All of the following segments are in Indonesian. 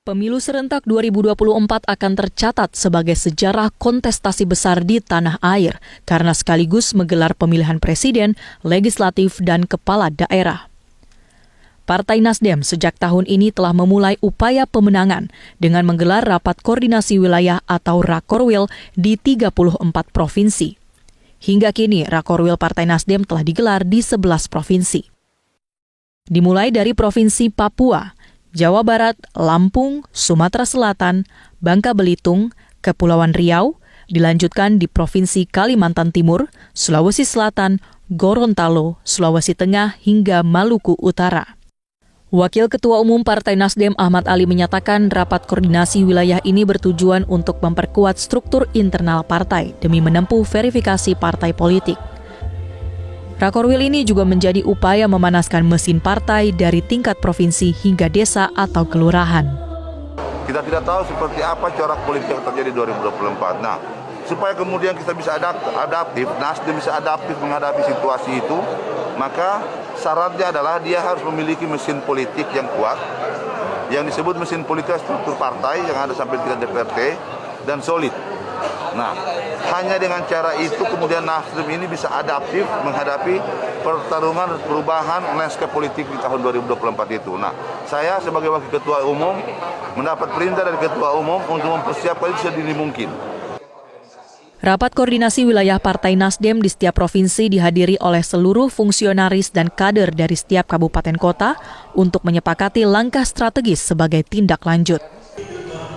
Pemilu serentak 2024 akan tercatat sebagai sejarah kontestasi besar di tanah air karena sekaligus menggelar pemilihan presiden, legislatif, dan kepala daerah. Partai Nasdem sejak tahun ini telah memulai upaya pemenangan dengan menggelar rapat koordinasi wilayah atau Rakorwil di 34 provinsi. Hingga kini, Rakorwil Partai Nasdem telah digelar di 11 provinsi. Dimulai dari Provinsi Papua, Jawa Barat, Lampung, Sumatera Selatan, Bangka Belitung, Kepulauan Riau, dilanjutkan di Provinsi Kalimantan Timur, Sulawesi Selatan, Gorontalo, Sulawesi Tengah, hingga Maluku Utara. Wakil Ketua Umum Partai Nasdem Ahmad Ali menyatakan rapat koordinasi wilayah ini bertujuan untuk memperkuat struktur internal partai demi menempuh verifikasi partai politik. Rakorwil ini juga menjadi upaya memanaskan mesin partai dari tingkat provinsi hingga desa atau kelurahan. Kita tidak tahu seperti apa corak politik yang terjadi 2024. Nah, supaya kemudian kita bisa adaptif, Nasdem bisa adaptif menghadapi situasi itu, maka syaratnya adalah dia harus memiliki mesin politik yang kuat, yang disebut mesin politik struktur partai yang ada sampai tingkat DPRD dan solid. Nah, hanya dengan cara itu kemudian Nasdem ini bisa adaptif menghadapi pertarungan perubahan landscape politik di tahun 2024 itu. Nah, saya sebagai Wakil Ketua Umum mendapat perintah dari Ketua Umum untuk mempersiapkan itu sedini mungkin. Rapat koordinasi wilayah Partai Nasdem di setiap provinsi dihadiri oleh seluruh fungsionaris dan kader dari setiap kabupaten kota untuk menyepakati langkah strategis sebagai tindak lanjut.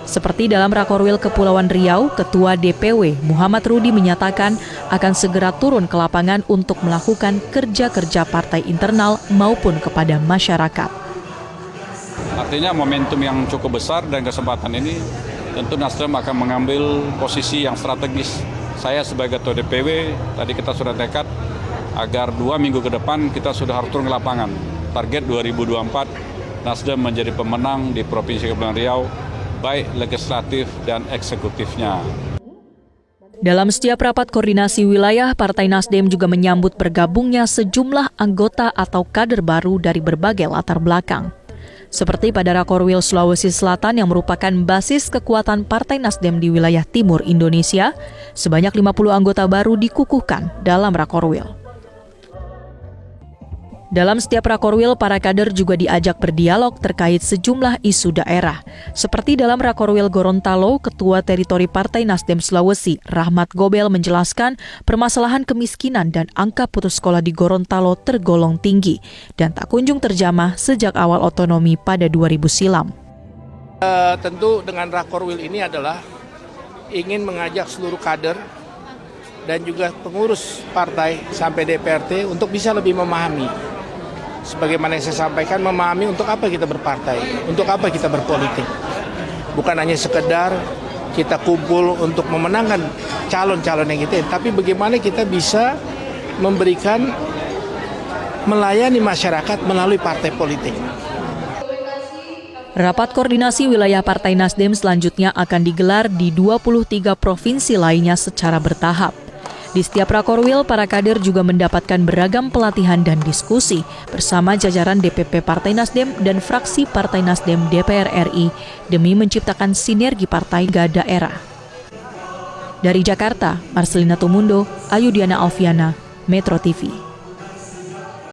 Seperti dalam Rakorwil Kepulauan Riau, Ketua DPW Muhammad Rudi menyatakan akan segera turun ke lapangan untuk melakukan kerja-kerja partai internal maupun kepada masyarakat. Artinya momentum yang cukup besar dan kesempatan ini tentu Nasdem akan mengambil posisi yang strategis. Saya sebagai Ketua DPW, tadi kita sudah tekad agar 2 minggu ke depan kita sudah harus turun ke lapangan. Target 2024 Nasdem menjadi pemenang di Provinsi Kepulauan Riau, baik legislatif dan eksekutifnya. Dalam setiap rapat koordinasi wilayah, Partai Nasdem juga menyambut bergabungnya sejumlah anggota atau kader baru dari berbagai latar belakang. Seperti pada Rakorwil Sulawesi Selatan yang merupakan basis kekuatan Partai Nasdem di wilayah timur Indonesia, sebanyak 50 anggota baru dikukuhkan dalam Rakorwil. Dalam setiap Rakorwil, para kader juga diajak berdialog terkait sejumlah isu daerah. Seperti dalam Rakorwil Gorontalo, Ketua Teritori Partai Nasdem Sulawesi, Rahmat Gobel menjelaskan permasalahan kemiskinan dan angka putus sekolah di Gorontalo tergolong tinggi dan tak kunjung terjamah sejak awal otonomi pada 2000 silam. Tentu dengan Rakorwil ini adalah ingin mengajak seluruh kader dan juga pengurus partai sampai DPRD untuk bisa lebih memahami. Sebagaimana yang saya sampaikan, memahami untuk apa kita berpartai, untuk apa kita berpolitik. Bukan hanya sekedar kita kumpul untuk memenangkan calon-calon yang kita, tapi bagaimana kita bisa memberikan, melayani masyarakat melalui partai politik. Rapat koordinasi wilayah Partai Nasdem selanjutnya akan digelar di 23 provinsi lainnya secara bertahap. Di setiap Rakorwil, para kader juga mendapatkan beragam pelatihan dan diskusi bersama jajaran DPP Partai Nasdem dan fraksi Partai Nasdem DPR RI demi menciptakan sinergi partai ke daerah. Dari Jakarta, Marcelina Tumundo, Ayudiana Alfiana, Metro TV.